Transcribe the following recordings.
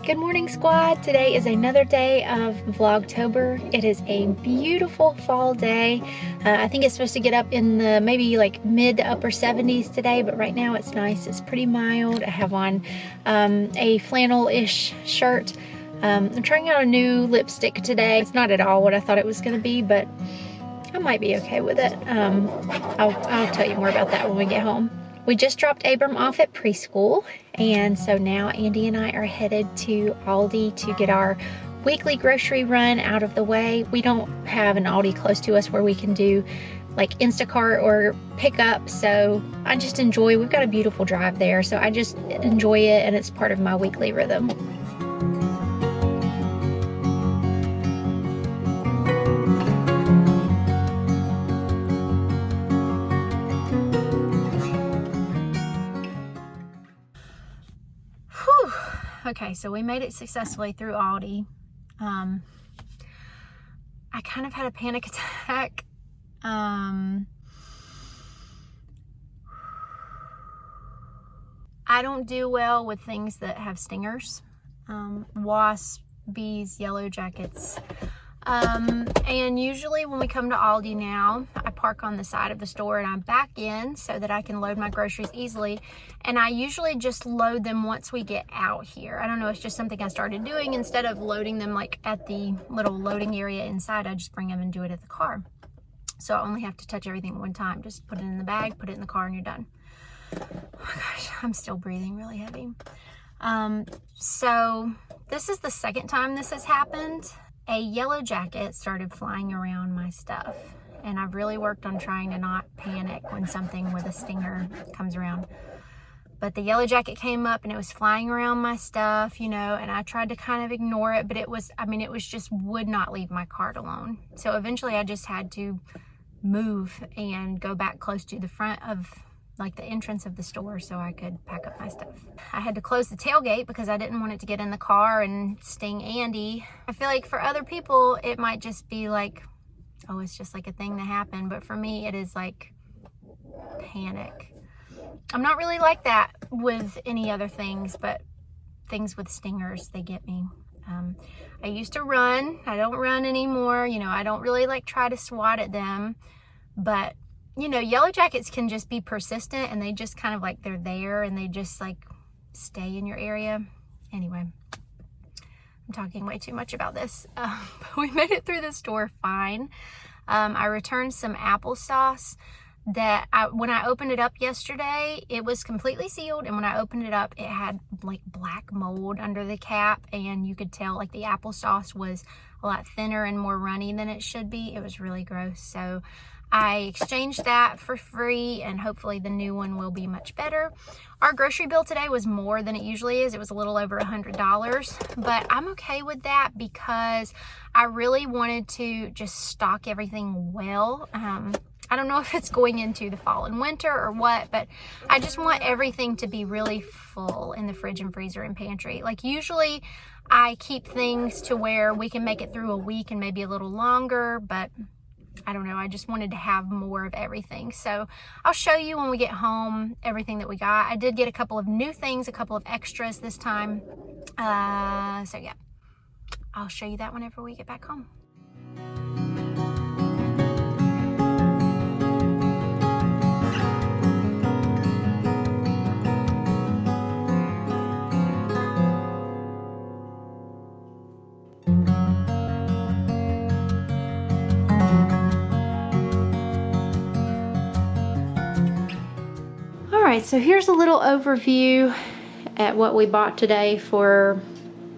Good morning, squad. Today is another day of Vlogtober. It is a beautiful fall day. I think it's supposed to get up in the maybe like mid to upper 70s today, but right now it's nice. It's pretty mild. I have on a flannel-ish shirt. I'm trying out a new lipstick today. It's not at all what I thought it was going to be, but I might be okay with it. I'll tell you more about that when we get home. We just dropped Abram off at preschool, and so now Andy and I are headed to Aldi to get our weekly grocery run out of the way. We don't have an Aldi close to us where we can do like Instacart or pickup, so I just enjoy, we've got a beautiful drive there, so I just enjoy it, and it's part of my weekly rhythm. Okay, so we made it successfully through Aldi. I kind of had a panic attack. I don't do well with things that have stingers. Wasps, bees, yellow jackets. And usually when we come to Aldi now, I park on the side of the store and I back in so that I can load my groceries easily. And I usually just load them once we get out here. I don't know, it's just something I started doing. Instead of loading them like at the little loading area inside, I just bring them and do it at the car. So I only have to touch everything one time. Just put it in the bag, put it in the car, and you're done. Oh my gosh, I'm still breathing really heavy. So this is the second time this has happened. A yellow jacket started flying around my stuff, and I've really worked on trying to not panic when something with a stinger comes around. But the yellow jacket came up and it was flying around my stuff, you know, and I tried to kind of ignore it, but it was just would not leave my cart alone. So eventually I just had to move and go back close to the front of like the entrance of the store so I could pack up my stuff. I had to close the tailgate because I didn't want it to get in the car and sting Andy. I feel like for other people, it might just be like, oh, it's just like a thing that happened. But for me, it is like panic. I'm not really like that with any other things, but things with stingers, they get me. I used to run. I don't run anymore. You know, I don't really like try to swat at them, but you know, yellow jackets can just be persistent, and they just kind of like, they're there and they just like stay in your area. Anyway, I'm talking way too much about this. We made it through the store fine. I returned some applesauce that when I opened it up yesterday, it was completely sealed, and when I opened it up, it had like black mold under the cap, and you could tell like the applesauce was a lot thinner and more runny than it should be. It was really gross. So I exchanged that for free, and hopefully the new one will be much better. Our grocery bill today was more than it usually is. It was a little over $100, but I'm okay with that because I really wanted to just stock everything well. I don't know if it's going into the fall and winter or what, but I just want everything to be really full in the fridge and freezer and pantry. Like usually I keep things to where we can make it through a week and maybe a little longer, but I don't know, I just wanted to have more of everything. So I'll show you when we get home everything that we got. I did get a couple of new things, a couple of extras this time. So yeah, I'll show you that whenever we get back home. Alright, so here's a little overview at what we bought today for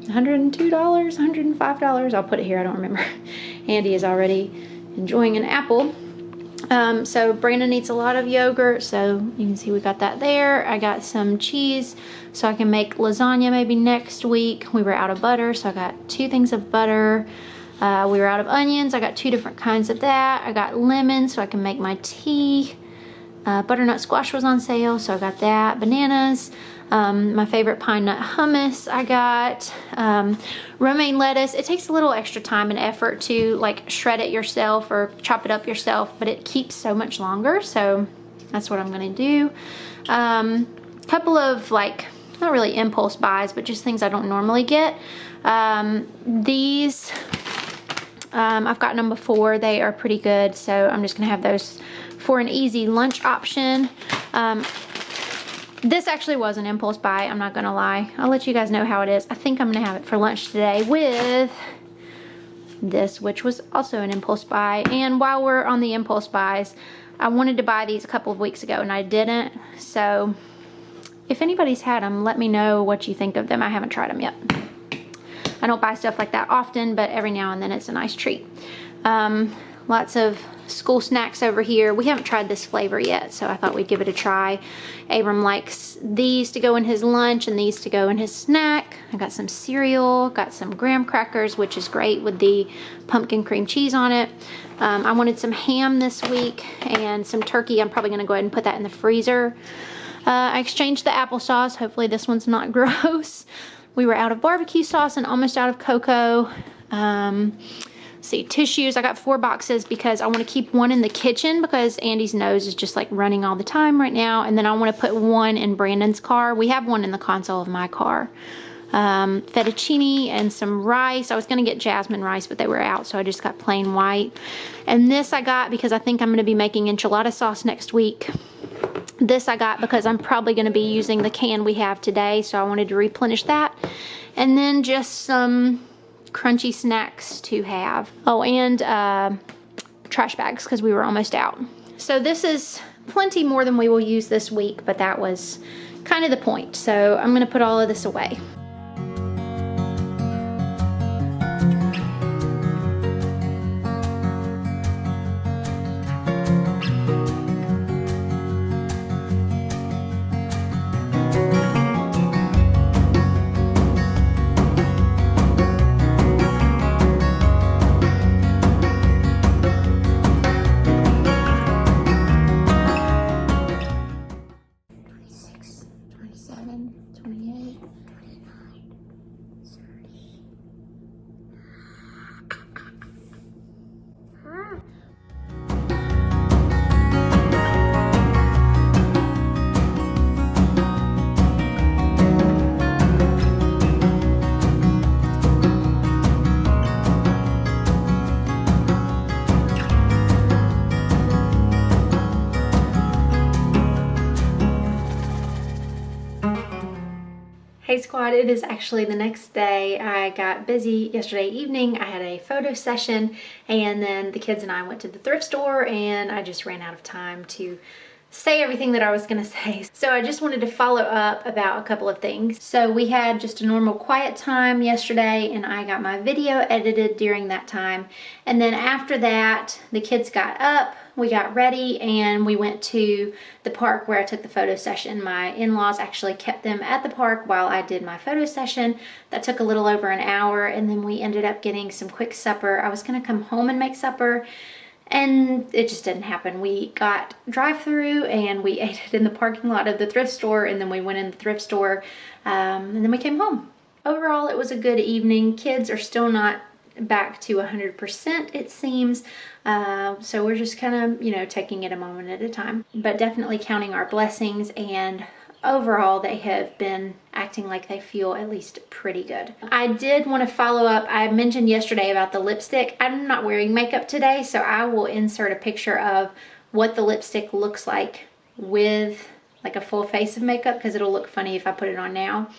$102, $105. I'll put it here, I don't remember. Andy is already enjoying an apple. So Brandon eats a lot of yogurt, so you can see we got that there. I got some cheese so I can make lasagna maybe next week. We were out of butter, so I got 2 things of butter. We were out of onions, I got 2 different kinds of that. I got lemon so I can make my tea. Butternut squash was on sale, so I got that. Bananas, my favorite pine nut hummus I got. Romaine lettuce. It takes a little extra time and effort to like shred it yourself or chop it up yourself, but it keeps so much longer, so that's what I'm gonna do. Couple of like not really impulse buys, but just things I don't normally get. These, I've gotten them before. They are pretty good, so I'm just gonna have those for an easy lunch option. This actually was an impulse buy, I'm not gonna lie. I'll let you guys know how it is. I think I'm gonna have it for lunch today with this, which was also an impulse buy. And while we're on the impulse buys, I wanted to buy these a couple of weeks ago and I didn't. So if anybody's had them, let me know what you think of them. I haven't tried them yet. I don't buy stuff like that often, but every now and then it's a nice treat. Lots of school snacks over here. We haven't tried this flavor yet, so I thought we'd give it a try. Abram likes these to go in his lunch and these to go in his snack. I got some cereal, got some graham crackers, which is great with the pumpkin cream cheese on it. I wanted some ham this week and some turkey. I'm probably gonna go ahead and put that in the freezer. I exchanged the applesauce. Hopefully this one's not gross. We were out of barbecue sauce and almost out of cocoa. See, tissues, I got 4 boxes because I want to keep one in the kitchen because Andy's nose is just like running all the time right now. And then I want to put one in Brandon's car. We have one in the console of my car. Fettuccine and some rice. I was going to get jasmine rice, but they were out, so I just got plain white. And this I got because I think I'm going to be making enchilada sauce next week. This I got because I'm probably going to be using the can we have today, so I wanted to replenish that. And then just some crunchy snacks to have. Oh, and trash bags because we were almost out. So this is plenty more than we will use this week, but that was kind of the point. So I'm going to put all of this away. Hey squad, it is actually the next day. I got busy yesterday evening. I had a photo session and then the kids and I went to the thrift store and I just ran out of time to say everything that I was gonna say. So I just wanted to follow up about a couple of things. So we had just a normal quiet time yesterday and I got my video edited during that time. And then after that, the kids got up, we got ready, and we went to the park where I took the photo session. My in-laws actually kept them at the park while I did my photo session. That took a little over an hour, and then we ended up getting some quick supper. I was gonna come home and make supper, and it just didn't happen. We got drive-through and we ate it in the parking lot of the thrift store, and then we went in the thrift store, and then we came home. Overall, it was a good evening. Kids are still not back to 100%, it seems. So we're just kind of, you know, taking it a moment at a time, but definitely counting our blessings, and overall they have been acting like they feel at least pretty good. I did want to follow up. I mentioned yesterday about the lipstick. I'm not wearing makeup today, so I will insert a picture of what the lipstick looks like with like a full face of makeup, because it'll look funny if I put it on now.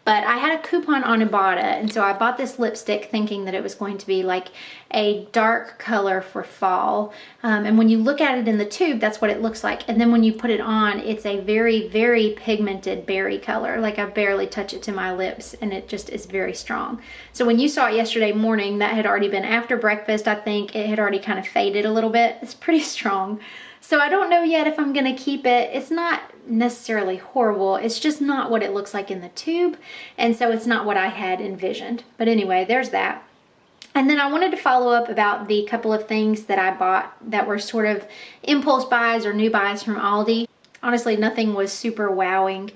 But I had a coupon on Ibotta, and so I bought this lipstick thinking that it was going to be like a dark color for fall. And when you look at it in the tube, that's what it looks like. And then when you put it on, it's a very, very pigmented berry color. Like I barely touch it to my lips, and it just is very strong. So when you saw it yesterday morning, that had already been after breakfast, I think. It had already kind of faded a little bit. It's pretty strong. So I don't know yet if I'm gonna keep it. It's not necessarily horrible. It's just not what it looks like in the tube. And so it's not what I had envisioned. But anyway, there's that. And then I wanted to follow up about the couple of things that I bought that were sort of impulse buys or new buys from Aldi. Honestly, nothing was super wowing.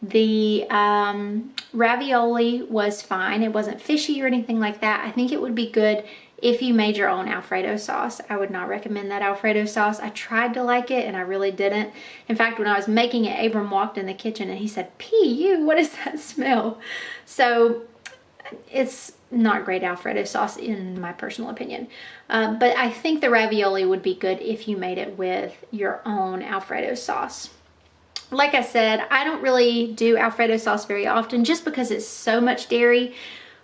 The ravioli was fine. It wasn't fishy or anything like that. I think it would be good if you made your own Alfredo sauce. I would not recommend that Alfredo sauce. I tried to like it and I really didn't. In fact, when I was making it, Abram walked in the kitchen and he said, "P.U., what is that smell?" So it's not great Alfredo sauce in my personal opinion. But I think the ravioli would be good if you made it with your own Alfredo sauce. Like I said, I don't really do Alfredo sauce very often just because it's so much dairy.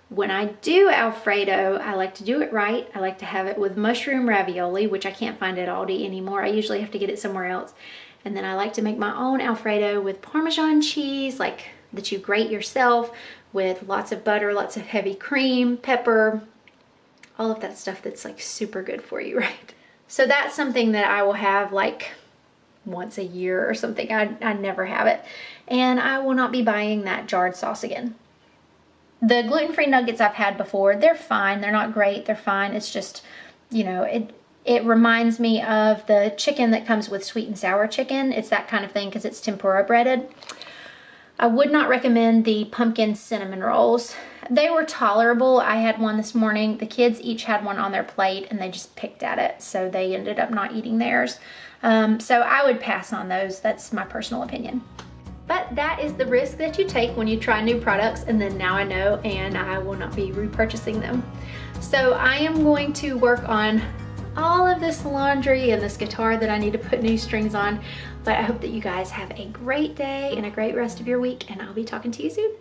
When I do Alfredo, I like to do it right. I like to have it with mushroom ravioli, which I can't find at Aldi anymore. I usually have to get it somewhere else. And then I like to make my own Alfredo with Parmesan cheese, like that you grate yourself, with lots of butter, lots of heavy cream, pepper, all of that stuff that's like super good for you, right? So that's something that I will have like once a year or something. I never have it. And I will not be buying that jarred sauce again. The gluten-free nuggets I've had before, they're fine. They're not great. They're fine. It's just, you know, it reminds me of the chicken that comes with sweet and sour chicken. It's that kind of thing because it's tempura breaded. I would not recommend the pumpkin cinnamon rolls. They were tolerable. I had one this morning. The kids each had one on their plate and they just picked at it. So they ended up not eating theirs. So I would pass on those. That's my personal opinion. But that is the risk that you take when you try new products, and then now I know, and I will not be repurchasing them. So I am going to work on all of this laundry and this guitar that I need to put new strings on. But I hope that you guys have a great day and a great rest of your week, and I'll be talking to you soon.